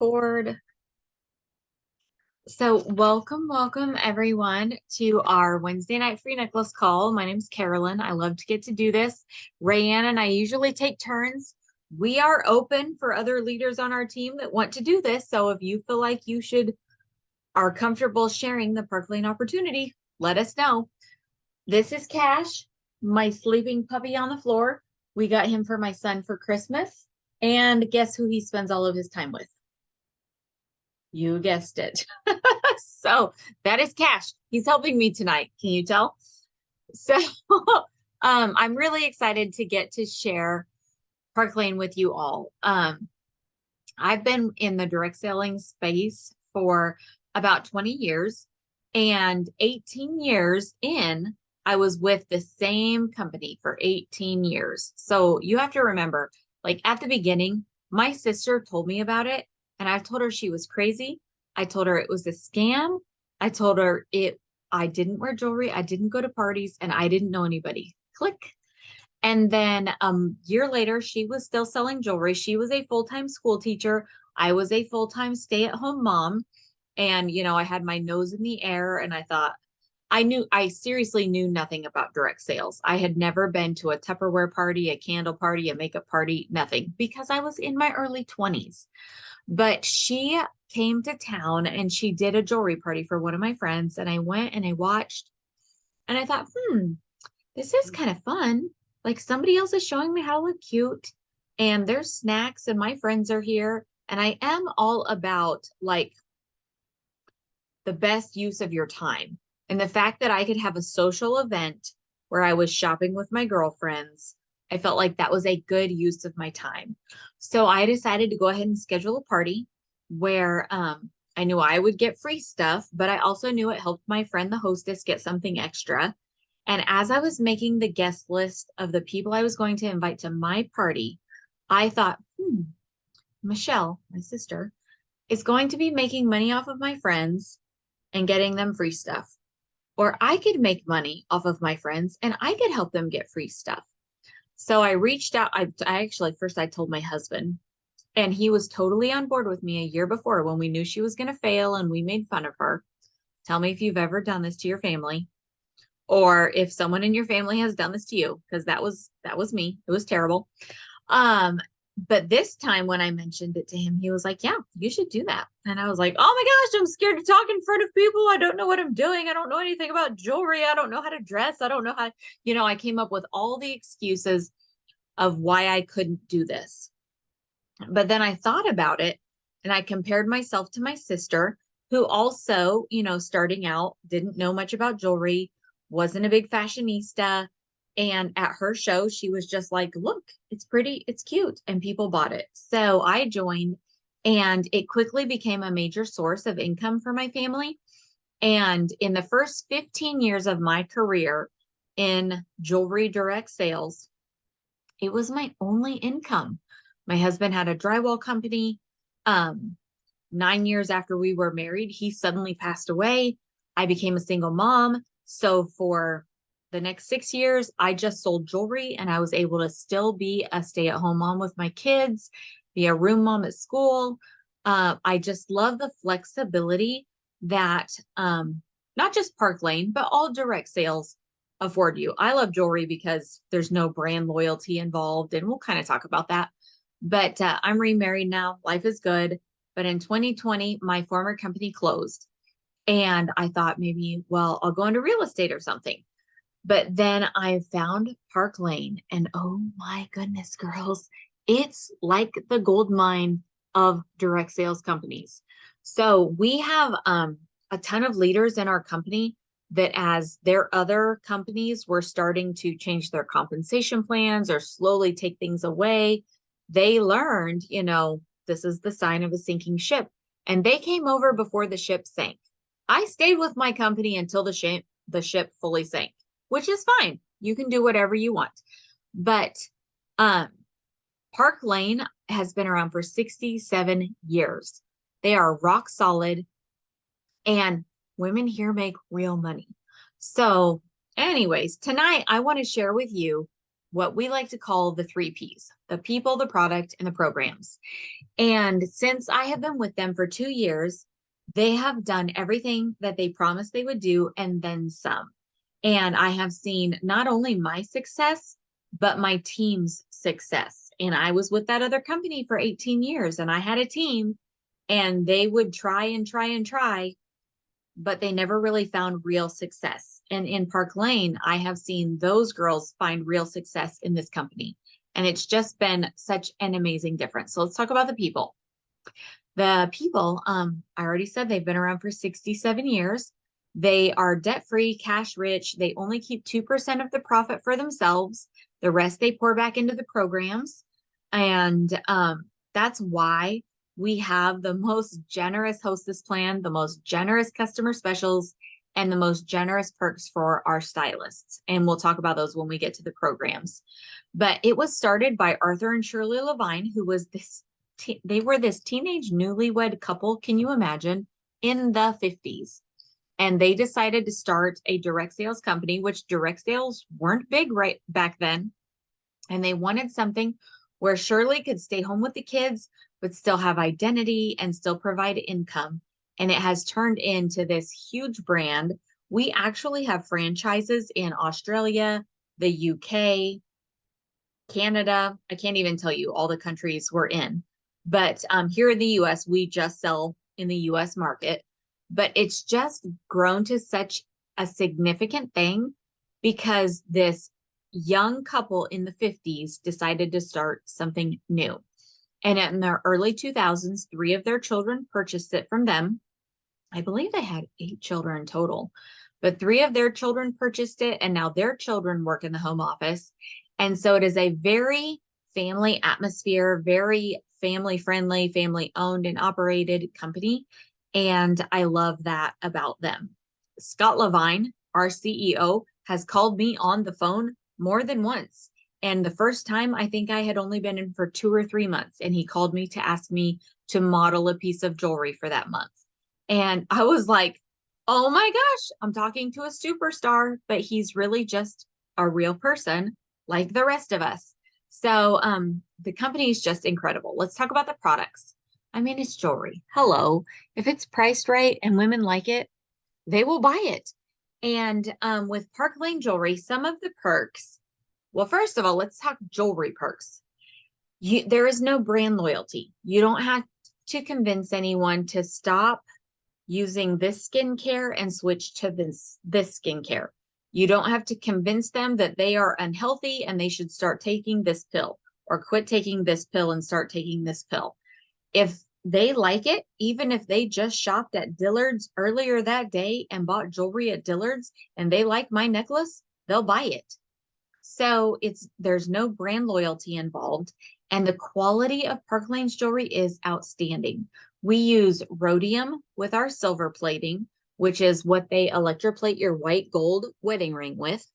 record. So welcome everyone to our Wednesday night free necklace call. My name's Carolyn. I love to get to do this. Rayanne and I usually take turns. We are open for other leaders on our team that want to do this. So if you feel like are comfortable sharing the Park Lane opportunity, let us know. This is Cash, my sleeping puppy on the floor. We got him for my son for Christmas. And guess who he spends all of his time with? You guessed it. So that is Cash. He's helping me tonight. Can you tell? So I'm really excited to get to share Park Lane with you all. I've been in the direct selling space for about 20 years, and 18 years in, I was with the same company for 18 years. So you have to remember, like at the beginning, my sister told me about it, and I told her she was crazy. I told her it was a scam. I told her I didn't wear jewelry, I didn't go to parties, and I didn't know anybody. Click. And then year later, she was still selling jewelry. She was a full-time school teacher. I was a full-time stay-at-home mom. And, I had my nose in the air, and I thought, I seriously knew nothing about direct sales. I had never been to a Tupperware party, a candle party, a makeup party, nothing, because I was in my early 20s. But she came to town and she did a jewelry party for one of my friends. And I went and I watched, and I thought, this is kind of fun. Like somebody else is showing me how to look cute, and there's snacks and my friends are here. And I am all about like the best use of your time. And the fact that I could have a social event where I was shopping with my girlfriends, I felt like that was a good use of my time. So I decided to go ahead and schedule a party where I knew I would get free stuff, but I also knew it helped my friend, the hostess, get something extra. And as I was making the guest list of the people I was going to invite to my party, I thought, Michelle, my sister, is going to be making money off of my friends and getting them free stuff. Or I could make money off of my friends and I could help them get free stuff. So I reached out. I actually, first I told my husband, and he was totally on board with me a year before when we knew she was going to fail and we made fun of her. Tell me if you've ever done this to your family, or if someone in your family has done this to you, because that was me. It was terrible. But this time when I mentioned it to him, he was like, yeah, you should do that. And I was like, oh my gosh, I'm scared to talk in front of people. I don't know what I'm doing. I don't know anything about jewelry. I don't know how to dress. I don't know how, I came up with all the excuses of why I couldn't do this. But then I thought about it and I compared myself to my sister, who also, starting out, didn't know much about jewelry, wasn't a big fashionista. And at her show, she was just like, look, it's pretty, it's cute. And people bought it. So I joined, and it quickly became a major source of income for my family. And in the first 15 years of my career in jewelry direct sales, it was my only income. My husband had a drywall company. 9 years after we were married, he suddenly passed away. I became a single mom. So for the next 6 years, I just sold jewelry, and I was able to still be a stay-at-home mom with my kids, be a room mom at school. I just love the flexibility that not just Park Lane, but all direct sales afford you. I love jewelry because there's no brand loyalty involved, and we'll kind of talk about that. But I'm remarried now. Life is good. But in 2020, my former company closed. And I thought maybe, well, I'll go into real estate or something. But then I found Park Lane, and oh my goodness, girls, it's like the gold mine of direct sales companies. So we have a ton of leaders in our company that, as their other companies were starting to change their compensation plans or slowly take things away, they learned, this is the sign of a sinking ship. And they came over before the ship sank. I stayed with my company until the ship fully sank, which is fine. You can do whatever you want. But Park Lane has been around for 67 years. They are rock solid, and women here make real money. So anyways, tonight I want to share with you what we like to call the 3 Ps: the people, the product, and the programs. And since I have been with them for 2 years, they have done everything that they promised they would do and then some. And I have seen not only my success, but my team's success. And I was with that other company for 18 years and I had a team, and they would try and try and try, but they never really found real success. And in Park Lane, I have seen those girls find real success in this company. And it's just been such an amazing difference. So let's talk about the people. The people, I already said they've been around for 67 years. They are debt-free, cash rich. They only keep 2% of the profit for themselves. The rest they pour back into the programs. And that's why we have the most generous hostess plan, the most generous customer specials, and the most generous perks for our stylists. And we'll talk about those when we get to the programs. But it was started by Arthur and Shirley Levine, who was they were this teenage newlywed couple, can you imagine, in the 50s. And they decided to start a direct sales company, which direct sales weren't big right back then. And they wanted something where Shirley could stay home with the kids, but still have identity and still provide income. And it has turned into this huge brand. We actually have franchises in Australia, the UK, Canada. I can't even tell you all the countries we're in. But here in the US, we just sell in the US market. But it's just grown to such a significant thing because this young couple in the 50s decided to start something new. And in their early 2000s, 3 of their children purchased it from them. I believe they had 8 children total, but 3 of their children purchased it, and now their children work in the home office. And so it is a very family atmosphere, very family friendly, family owned and operated company. And I love that about them. Scott Levine, our CEO, has called me on the phone more than once. And the first time, I think I had only been in for 2 or 3 months. And he called me to ask me to model a piece of jewelry for that month. And I was like, oh my gosh, I'm talking to a superstar, but he's really just a real person like the rest of us. So the company is just incredible. Let's talk about the products. I mean, it's jewelry. Hello. If it's priced right and women like it, they will buy it. And with Park Lane Jewelry, some of the perks, well, first of all, let's talk jewelry perks. There is no brand loyalty. You don't have to convince anyone to stop using this skincare and switch to this skincare. You don't have to convince them that they are unhealthy and they should start taking this pill, or quit taking this pill and start taking this pill. If they like it, even if they just shopped at Dillard's earlier that day and bought jewelry at Dillard's and they like my necklace, they'll buy it. So there's no brand loyalty involved, and the quality of Park Lane's jewelry is outstanding. We use rhodium with our silver plating, which is what they electroplate your white gold wedding ring with.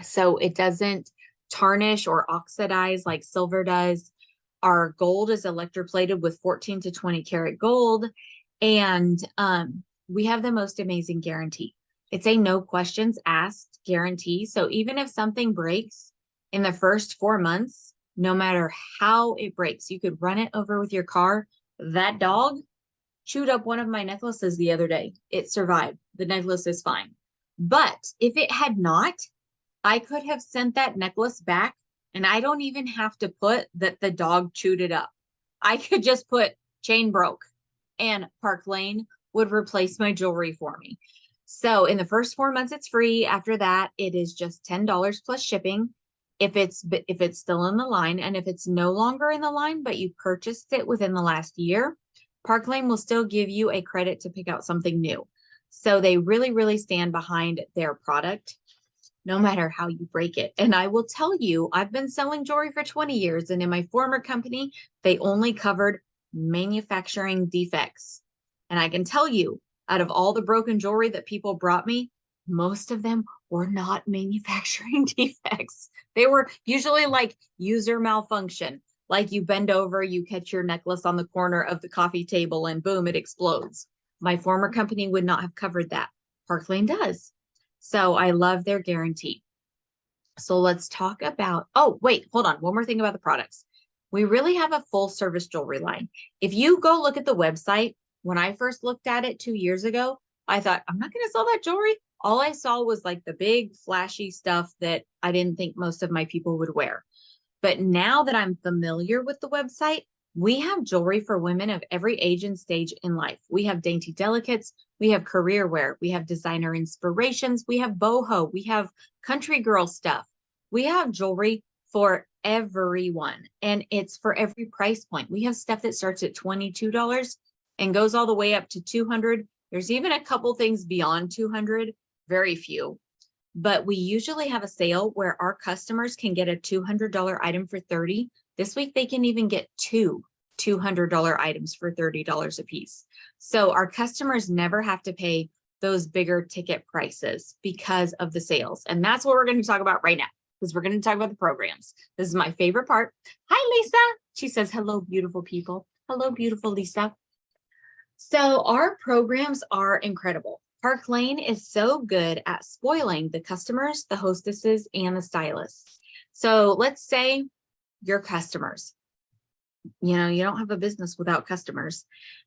So it doesn't tarnish or oxidize like silver does. Our gold is electroplated with 14 to 20 karat gold. And we have the most amazing guarantee. It's a no questions asked guarantee. So even if something breaks in the first 4 months, no matter how it breaks, you could run it over with your car. That dog chewed up one of my necklaces the other day. It survived. The necklace is fine. But if it had not, I could have sent that necklace back, and I don't even have to put that the dog chewed it up. I could just put chain broke, and Park Lane would replace my jewelry for me. So in the first 4 months, it's free. After that, it is just $10 plus shipping if it's still in the line. And if it's no longer in the line, but you purchased it within the last year, Park Lane will still give you a credit to pick out something new. So they really, really stand behind their product, no matter how you break it. And I will tell you, I've been selling jewelry for 20 years. And in my former company, they only covered manufacturing defects. And I can tell you, out of all the broken jewelry that people brought me, most of them were not manufacturing defects. They were usually like user malfunction. Like you bend over, you catch your necklace on the corner of the coffee table and boom, it explodes. My former company would not have covered that. Park Lane does. So I love their guarantee. So let's talk about, oh, wait, hold on. One more thing about the products. We really have a full service jewelry line. If you go look at the website, when I first looked at it 2 years ago, I thought, I'm not going to sell that jewelry. All I saw was like the big flashy stuff that I didn't think most of my people would wear. But now that I'm familiar with the website, we have jewelry for women of every age and stage in life. We have dainty delicates, we have career wear, we have designer inspirations, we have boho, we have country girl stuff. We have jewelry for everyone, and it's for every price point. We have stuff that starts at $22 and goes all the way up to 200. There's even a couple things beyond 200, very few. But we usually have a sale where our customers can get a $200 item for 30. This week, they can even get two $200 items for $30 a piece. So our customers never have to pay those bigger ticket prices because of the sales. And that's what we're going to talk about right now, because we're going to talk about the programs. This is my favorite part. Hi, Lisa. She says, hello, beautiful people. Hello, beautiful Lisa. So our programs are incredible. Park Lane is so good at spoiling the customers, the hostesses, and the stylists. So let's say your customers, you don't have a business without customers.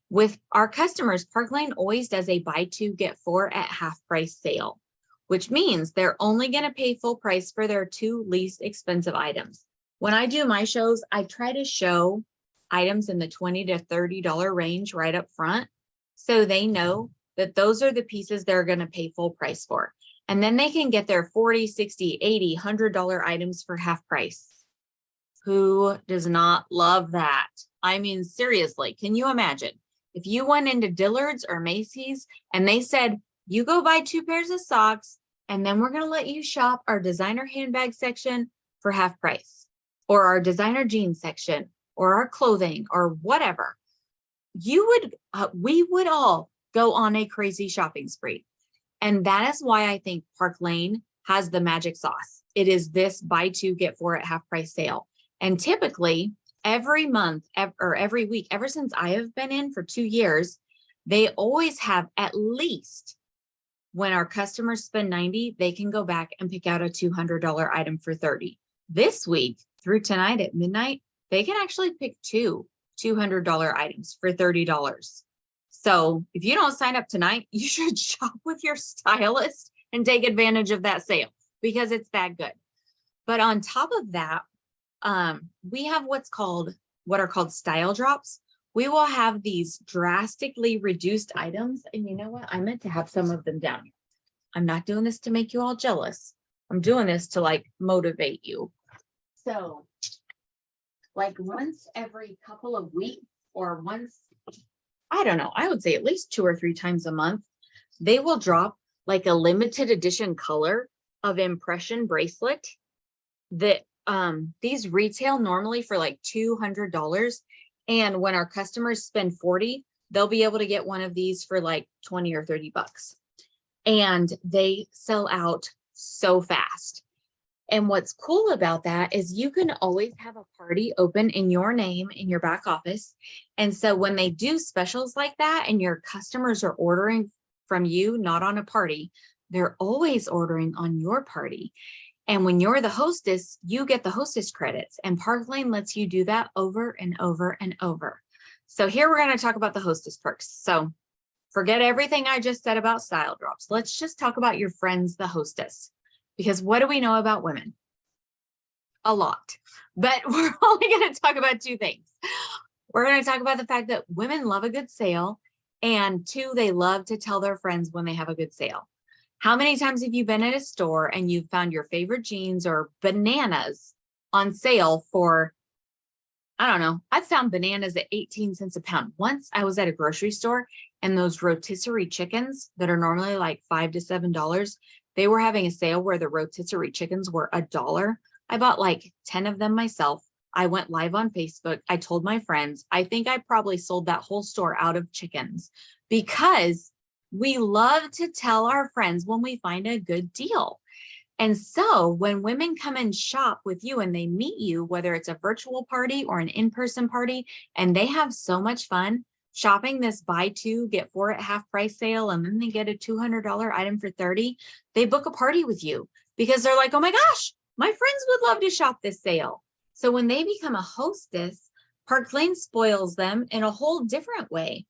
With our customers, Park Lane always does a buy two, get four at half price sale, which means they're only going to pay full price for their two least expensive items. When I do my shows, I try to show items in the $20 to $30 range right up front, so they know that those are the pieces they're going to pay full price for. And then they can get their $40, $60, $80, $100 items for half price. Who does not love that? I mean, seriously, can you imagine if you went into Dillard's or Macy's and they said, you go buy 2 pairs of socks, and then we're going to let you shop our designer handbag section for half price, or our designer jeans section, or our clothing, or whatever. We would all go on a crazy shopping spree. And that is why I think Park Lane has the magic sauce. It is this buy two, get four at half price sale. And typically every month or every week, ever since I have been in for 2 years, they always have at least, when our customers spend 90, they can go back and pick out a $200 item for 30. This week through tonight at midnight, they can actually pick two $200 items for $30. So if you don't sign up tonight, you should shop with your stylist and take advantage of that sale because it's that good. But on top of that, we have what are called style drops. We will have these drastically reduced items. And you know what? I meant to have some of them down here. I'm not doing this to make you all jealous. I'm doing this to like motivate you. So like once every couple of weeks, or once, I don't know, I would say at least 2 or 3 times a month, they will drop like a limited edition color of impression bracelet that these retail normally for like $200. And when our customers spend 40, they'll be able to get one of these for like 20 or 30 bucks. And they sell out so fast. And what's cool about that is you can always have a party open in your name in your back office. And so when they do specials like that and your customers are ordering from you, not on a party, they're always ordering on your party. And when you're the hostess, you get the hostess credits, and Park Lane lets you do that over and over and over. So here we're going to talk about the hostess perks. So forget everything I just said about style drops. Let's just talk about your friends, the hostess. Because what do we know about women? A lot. But we're only going to talk about 2 things. We're going to talk about the fact that women love a good sale, and 2, they love to tell their friends when they have a good sale. How many times have you been at a store and you've found your favorite jeans or bananas on sale for, I don't know, I've found bananas at 18 cents a pound. Once I was at a grocery store and those rotisserie chickens that are normally like $5 to $7, they were having a sale where the rotisserie chickens were $1. I bought like 10 of them myself. I went live on Facebook. I told my friends. I think I probably sold that whole store out of chickens because we love to tell our friends when we find a good deal. And so when women come and shop with you and they meet you, whether it's a virtual party or an in-person party, and they have so much fun shopping this buy 2, get 4 at half price sale, and then they get a $200 item for 30, they book a party with you because they're like, oh my gosh, My friends would love to shop this sale. So when they become a hostess, Park Lane spoils them in a whole different way.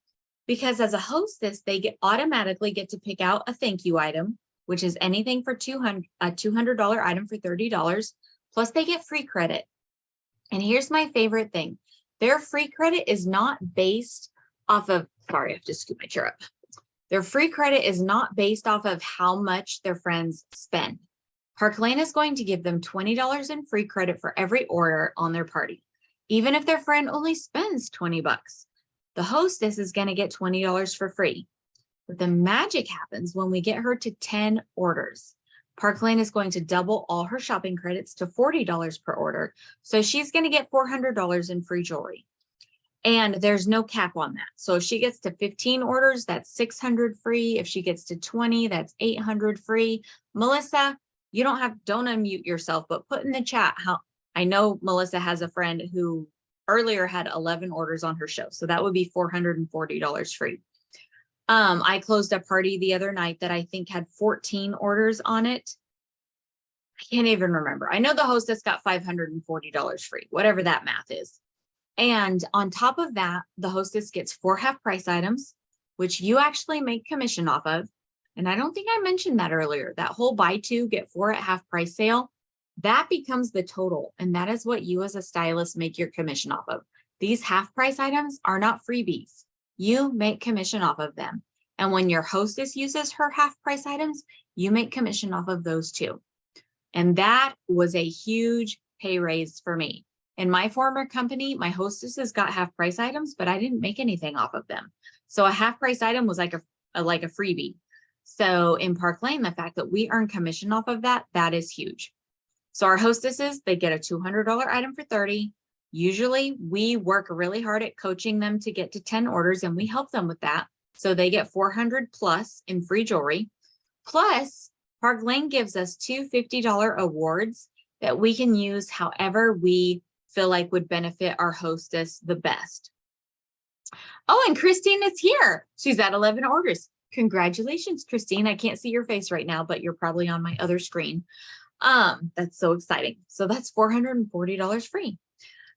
Because as a hostess, they automatically get to pick out a thank you item, which is anything for a $200 item for $30. Plus they get free credit. And here's my favorite thing. Their free credit is not based off of, sorry, I have to scoop my chair up. Their free credit is not based off of how much their friends spend. Park Lane is going to give them $20 in free credit for every order on their party. Even if their friend only spends 20 bucks, the hostess is going to get $20 for free. But the magic happens when we get her to 10 orders. Park Lane is going to double all her shopping credits to $40 per order. So she's going to get $400 in free jewelry. And there's no cap on that. So if she gets to 15 orders, that's 600 free. If she gets to 20, that's 800 free. Melissa, you don't unmute yourself, but put in the chat how, I know Melissa has a friend who earlier had 11 orders on her show. So that would be $440 free. I closed a party the other night that I think had 14 orders on it. I can't even remember. I know the hostess got $540 free, whatever that math is. And on top of that, the hostess gets 4 half price items, which you actually make commission off of. And I don't think I mentioned that earlier. That whole buy 2, get 4 at half price sale, that becomes the total. And that is what you as a stylist make your commission off of. These half price items are not freebies. You make commission off of them. And when your hostess uses her half price items, you make commission off of those too. And that was a huge pay raise for me. In my former company, my hostesses got half price items, but I didn't make anything off of them. So a half price item was like a freebie. So in Park Lane, the fact that we earn commission off of that, that is huge. So our hostesses, they get a $200 item for $30. Usually we work really hard at coaching them to get to 10 orders and we help them with that. So they get 400 plus in free jewelry. Plus Park Lane gives us 2 $50 awards that we can use however we feel like would benefit our hostess the best. Oh, and Christine is here. She's at 11 orders. Congratulations, Christine. I can't see your face right now, but you're probably on my other screen. That's so exciting. So that's $440 free.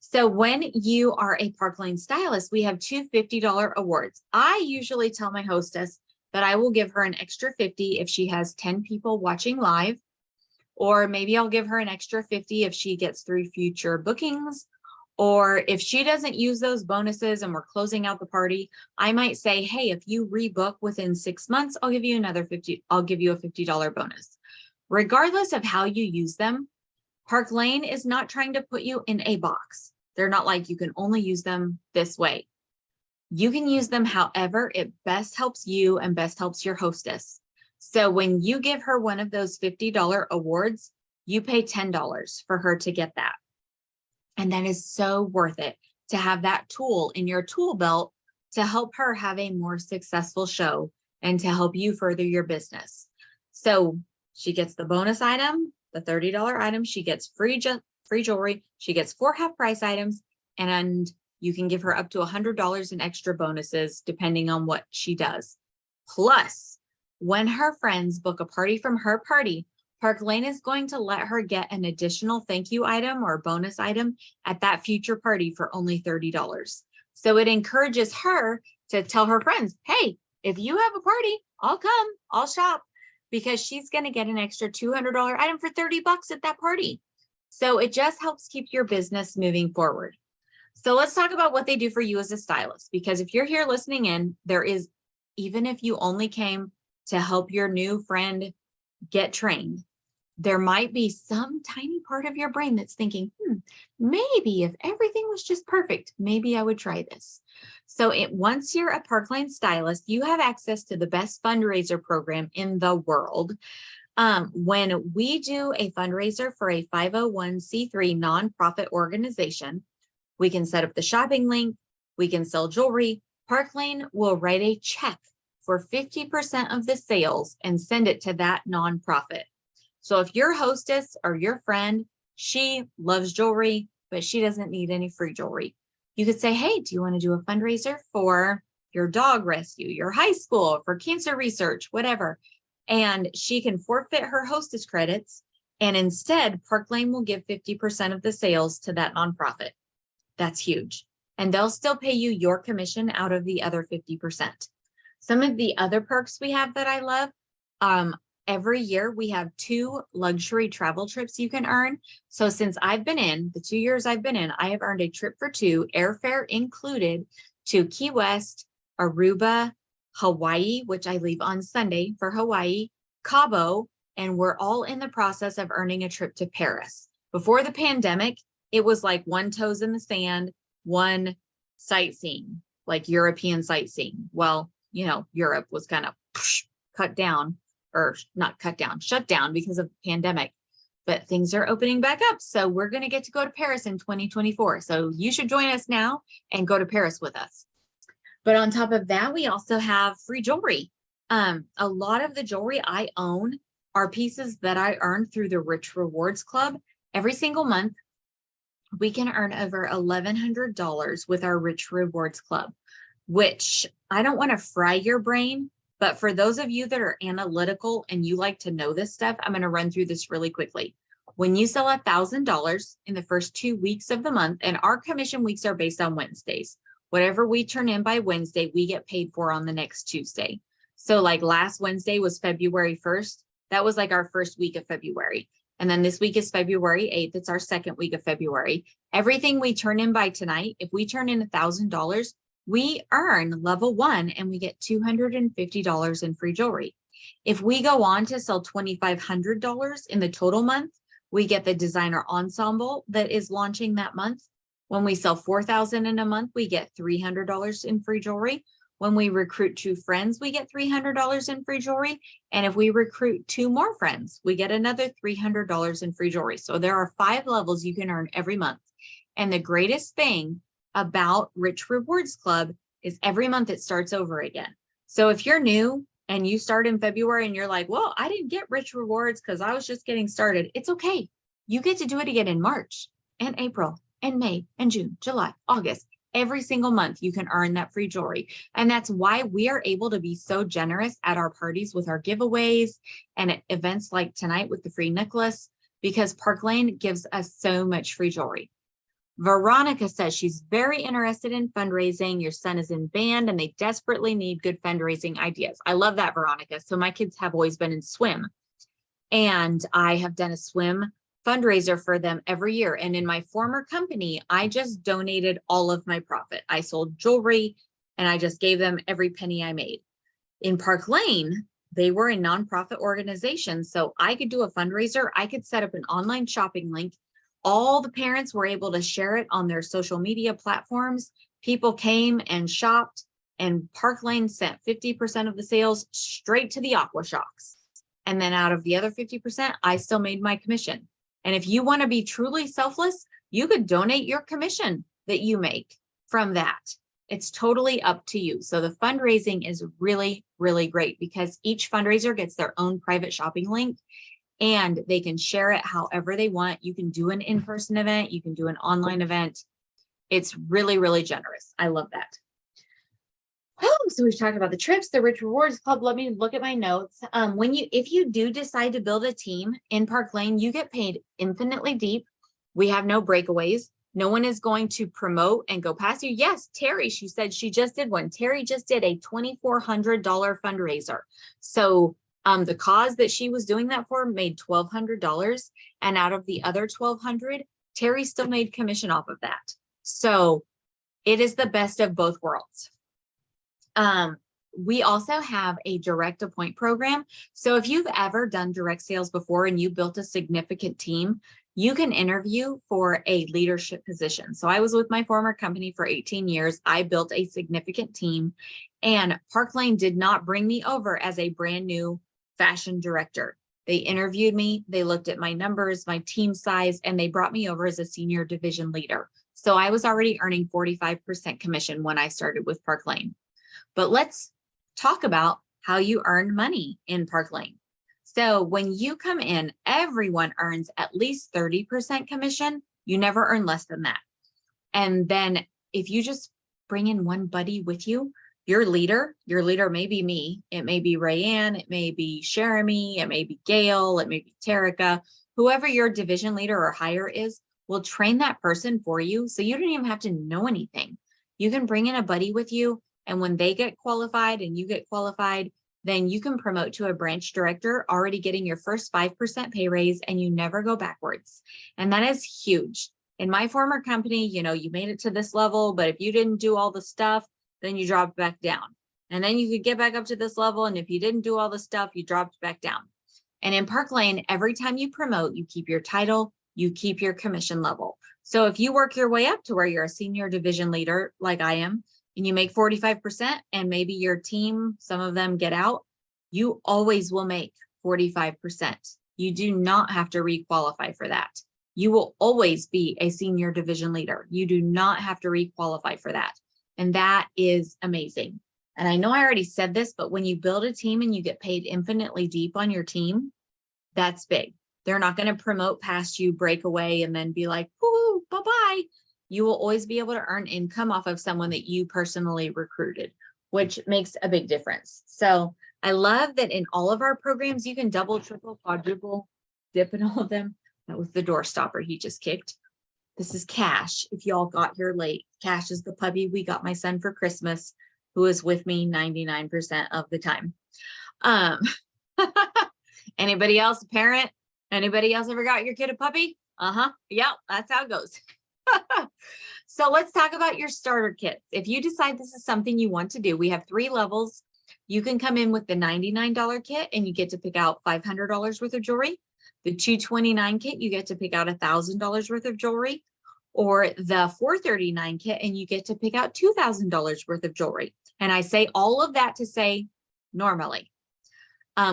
So when you are a Park Lane stylist, we have 2 $50 awards. I usually tell my hostess that I will give her an extra 50 if she has 10 people watching live. Or maybe I'll give her an extra 50 if she gets 3 future bookings. Or if she doesn't use those bonuses and we're closing out the party, I might say, hey, if you rebook within 6 months, I'll give you another 50. I'll give you a $50 bonus. Regardless of how you use them, Park Lane is not trying to put you in a box. They're not like you can only use them this way. You can use them however it best helps you and best helps your hostess. So when you give her one of those $50 awards, you pay $10 for her to get that. And that is so worth it to have that tool in your tool belt to help her have a more successful show and to help you further your business. So she gets the bonus item, the $30 item, she gets free jewelry, she gets 4 half price items, and you can give her up to $100 in extra bonuses depending on what she does. Plus, when her friends book a party from her party, Park Lane is going to let her get an additional thank you item or bonus item at that future party for only $30. So it encourages her to tell her friends, hey, if you have a party, I'll come, I'll shop, because she's going to get an extra $200 item for 30 bucks at that party. So it just helps keep your business moving forward. So let's talk about what they do for you as a stylist, because if you're here listening in, there is, even if you only came to help your new friend get trained, there might be some tiny part of your brain that's thinking, maybe if everything was just perfect, maybe I would try this. So once you're a Park Lane stylist, you have access to the best fundraiser program in the world. When we do a fundraiser for a 501c3 nonprofit organization, we can set up the shopping link, we can sell jewelry. Park Lane will write a check for 50% of the sales and send it to that nonprofit. So if your hostess or your friend, she loves jewelry, but she doesn't need any free jewelry, you could say, hey, do you want to do a fundraiser for your dog rescue, your high school, for cancer research, whatever. And she can forfeit her hostess credits And instead, Park Lane will give 50% of the sales to that nonprofit. That's huge. And they'll still pay you your commission out of the other 50%. Some of the other perks we have that I love, every year we have 2 luxury travel trips you can earn. So since I've been in, the 2 years I've been in, I have earned a trip for 2, airfare included, to Key West, Aruba, Hawaii, which I leave on Sunday for Hawaii, Cabo, and we're all in the process of earning a trip to Paris. Before the pandemic, it was like 1 toes in the sand, 1 sightseeing, like European sightseeing. Well, you know, Europe was kind of cut down, or not cut down, shut down because of the pandemic, but things are opening back up. So we're going to get to go to Paris in 2024. So you should join us now and go to Paris with us. But on top of that, we also have free jewelry. A lot of the jewelry I own are pieces that I earned through the Rich Rewards Club. Every single month, we can earn over $1,100 with our Rich Rewards Club, which I don't want to fry your brain, but for those of you that are analytical and you like to know this stuff, I'm going to run through this really quickly. When you sell $1,000 in the first 2 weeks of the month, and our commission weeks are based on Wednesdays, whatever we turn in by Wednesday, we get paid for on the next Tuesday. So like last Wednesday was February 1st. That was like our first week of February. And then this week is February 8th. It's our second week of February. Everything we turn in by tonight, if we turn in $1,000, we earn level 1 and we get $250 in free jewelry. If we go on to sell $2,500 in the total month, we get the designer ensemble that is launching that month. When we sell $4,000 in a month, we get $300 in free jewelry. When we recruit 2 friends, we get $300 in free jewelry. And if we recruit 2 more friends, we get another $300 in free jewelry. So there are 5 levels you can earn every month. And the greatest thing about Rich Rewards Club is every month it starts over again. So if you're new and you start in February and you're like, well, I didn't get Rich Rewards because I was just getting started. It's okay. You get to do it again in March and April and May and June, July, August. Every single month you can earn that free jewelry. And that's why we are able to be so generous at our parties with our giveaways and at events like tonight with the free necklace, because Park Lane gives us so much free jewelry. Veronica says she's very interested in fundraising. Your son is in band and they desperately need good fundraising ideas. I love that, Veronica. So my kids have always been in swim, and I have done a swim fundraiser for them every year. And in my former company, I just donated all of my profit. I sold jewelry and I just gave them every penny I made. In Park Lane, they were a nonprofit organization. So I could do a fundraiser. I could set up an online shopping link. All the parents were able to share it on their social media platforms. People came and shopped, and Park Lane sent 50% of the sales straight to the Aqua Shocks. And then out of the other 50%, I still made my commission. And if you want to be truly selfless, you could donate your commission that you make from that. It's totally up to you. So the fundraising is really, really great because each fundraiser gets their own private shopping link and they can share it however they want. You can do an in-person event. You can do an online event. It's really, really generous. I love that. Oh, so we've talked about the trips, the Rich Rewards Club. Let me look at my notes. If you do decide to build a team in Park Lane, you get paid infinitely deep. We have no breakaways. No one is going to promote and go past you. Yes, Terry, she said she just did one. Terry just did a $2,400 fundraiser. So the cause that she was doing that for made $1,200. And out of the other $1,200, Terry still made commission off of that. So it is the best of both worlds. We also have a direct appoint program. So if you've ever done direct sales before and you built a significant team, you can interview for a leadership position. So I was with my former company for 18 years. I built a significant team, and Park Lane did not bring me over as a brand new fashion director. They interviewed me, they looked at my numbers, my team size, and they brought me over as a senior division leader. So I was already earning 45% commission when I started with Park Lane. But let's talk about how you earn money in Park Lane. So when you come in, everyone earns at least 30% commission. You never earn less than that. And then if you just bring in one buddy with you, your leader may be me, it may be Rayanne, it may be Jeremy, it may be Gail, it may be Terica. whoever your division leader or higher is will train that person for you. So you don't even have to know anything. You can bring in a buddy with you. And when they get qualified and you get qualified, then you can promote to a branch director, already getting your first 5% pay raise, and you never go backwards. And that is huge. In my former company, you know, you made it to this level, but if you didn't do all the stuff, then you dropped back down. And then you could get back up to this level. And if you didn't do all the stuff, you dropped back down. And in Park Lane, every time you promote, you keep your title, you keep your commission level. So if you work your way up to where you're a senior division leader, like I am, and you make 45%, and maybe your team, some of them get out, you always will make 45%. You do not have to requalify for that. You will always be a senior division leader. You do not have to requalify for that. And that is amazing. And I know I already said this, but when you build a team and you get paid infinitely deep on your team, that's big. They're not going to promote past you, break away, and then be like, whoo, bye-bye. You will always be able to earn income off of someone that you personally recruited, which makes a big difference. So I love that in all of our programs, you can double, triple, quadruple, dip in all of them. That was the door stopper he just kicked. This is Cash. If y'all got here late, Cash is the puppy we got my son for Christmas, who is with me 99% of the time. Anybody else, a parent? Anybody else ever got your kid a puppy? Yeah, that's how it goes. So let's talk about your starter kits. If you decide this is something you want to do, we have 3 levels. You can come in with the $99 kit and you get to pick out $500 worth of jewelry. The $229 kit, you get to pick out $1,000 worth of jewelry, or the $439 kit and you get to pick out $2,000 worth of jewelry. And I say all of that to say normally.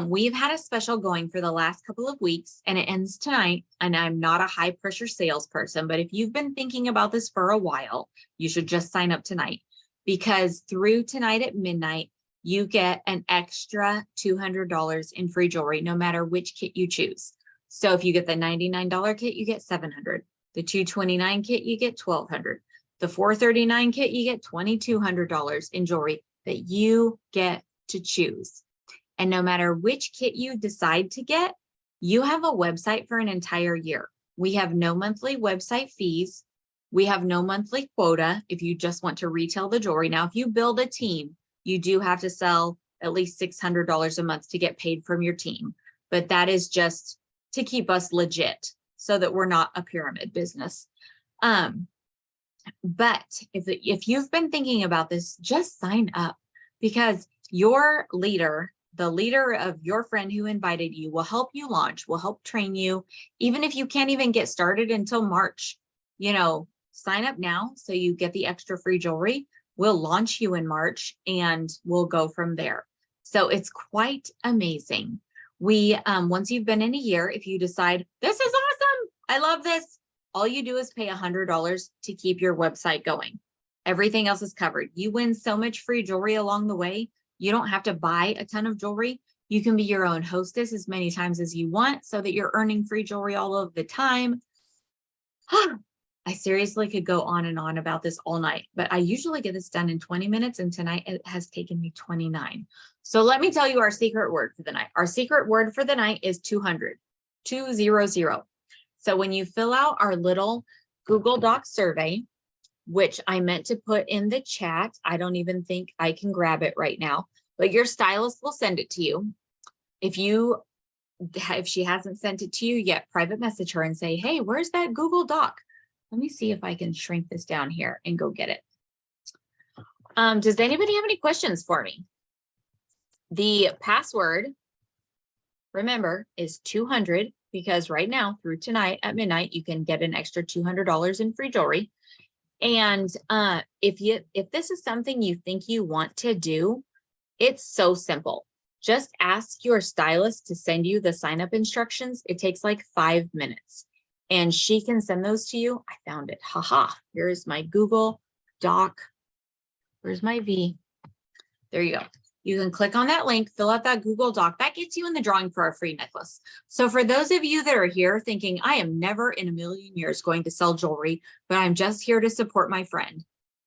We've had a special going for the last couple of weeks and it ends tonight. And I'm not a high pressure salesperson, but if you've been thinking about this for a while, you should just sign up tonight, because through tonight at midnight, you get an extra $200 in free jewelry, no matter which kit you choose. So if you get the $99 kit, you get $700. The $229 kit, you get $1,200. The $439 kit, you get $2,200 in jewelry that you get to choose. And no matter which kit you decide to get, you have a website for an entire year. We have no monthly website fees. We have no monthly quota if you just want to retail the jewelry. Now, if you build a team, you do have to sell at least $600 a month to get paid from your team. But that is just to keep us legit so that we're not a pyramid business. But if you've been thinking about this, just sign up, because your leader, the leader of your friend who invited you, will help you launch, will help train you. Even if you can't even get started until March, you know, sign up now so you get the extra free jewelry. We'll launch you in March and we'll go from there. So it's quite amazing. We, once you've been in a year, if you decide this is awesome, I love this, all you do is pay $100 to keep your website going. Everything else is covered. You win so much free jewelry along the way. You don't have to buy a ton of jewelry. You can be your own hostess as many times as you want so that you're earning free jewelry all of the time. I seriously could go on and on about this all night, but I usually get this done in 20 minutes, and tonight it has taken me 29. So let me tell you our secret word for the night. Our secret word for the night is 200, 200. So when you fill out our little Google Doc survey, which I meant to put in the chat, I don't even think I can grab it right now, but your stylist will send it to you. If she hasn't sent it to you yet, private message her and say, hey, where's that Google Doc? Let me see if I can shrink this down here and go get it. Does anybody have any questions for me? The password, remember, is 200, because right now through tonight at midnight, you can get an extra $200 in free jewelry. And if this is something you think you want to do, it's so simple. Just ask your stylist to send you the sign-up instructions. It takes like 5 minutes. And she can send those to you. I found it. Haha. Here's my Google Doc. Where's my V? There you go. You can click on that link, fill out that Google Doc. That gets you in the drawing for a free necklace. So for those of you that are here thinking, I am never in a million years going to sell jewelry, but I'm just here to support my friend,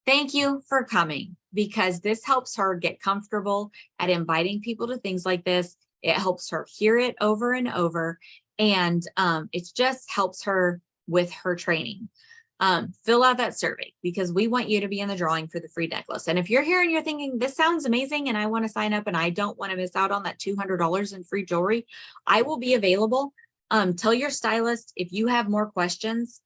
thank you for coming, because this helps her get comfortable at inviting people to things like this. It helps her hear it over and over. And it just helps her with her training. Fill out that survey because we want you to be in the drawing for the free necklace. And if you're here and you're thinking, this sounds amazing and I want to sign up and I don't want to miss out on that $200 in free jewelry, I will be available. Tell your stylist if you have more questions.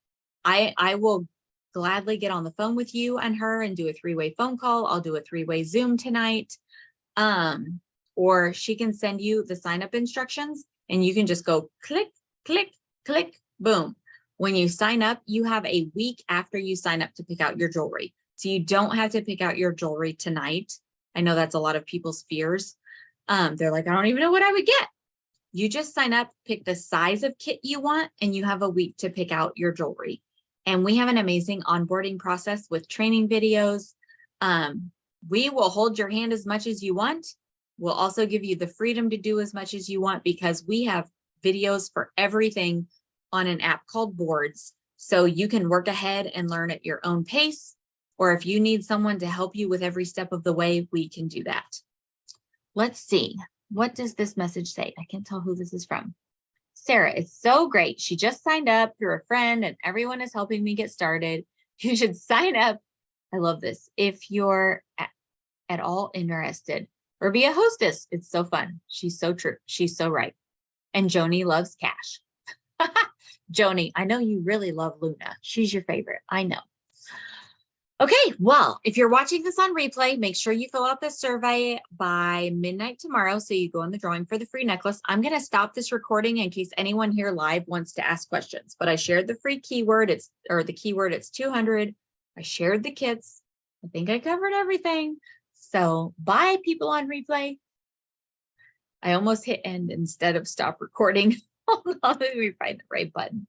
I will gladly get on the phone with you and her and do a 3-way phone call. I'll do a 3-way Zoom tonight. Or she can send you the sign up instructions and you can just go click, click, click, boom. When you sign up, you have a week after you sign up to pick out your jewelry. So you don't have to pick out your jewelry tonight. I know that's a lot of people's fears. They're like, I don't even know what I would get. You just sign up, pick the size of kit you want, and you have a week to pick out your jewelry. And we have an amazing onboarding process with training videos. We will hold your hand as much as you want. We'll also give you the freedom to do as much as you want because we have videos for everything on an app called Boards. So you can work ahead and learn at your own pace. Or if you need someone to help you with every step of the way, we can do that. Let's see. What does this message say? I can't tell who this is from. Sarah, it's so great. She just signed up through a friend and everyone is helping me get started. You should sign up. I love this. If you're at all interested or be a hostess. It's so fun. She's so true. She's so right. And Joni loves cash. Joni, I know you really love Luna. She's your favorite. I know. Okay, well, if you're watching this on replay, make sure you fill out this survey by midnight tomorrow so you go in the drawing for the free necklace. I'm going to stop this recording in case anyone here live wants to ask questions, but I shared the free keyword. It's 200. I shared the kits. I think I covered everything. So bye, people on replay. I almost hit end instead of stop recording. Hold on, let me find the right button.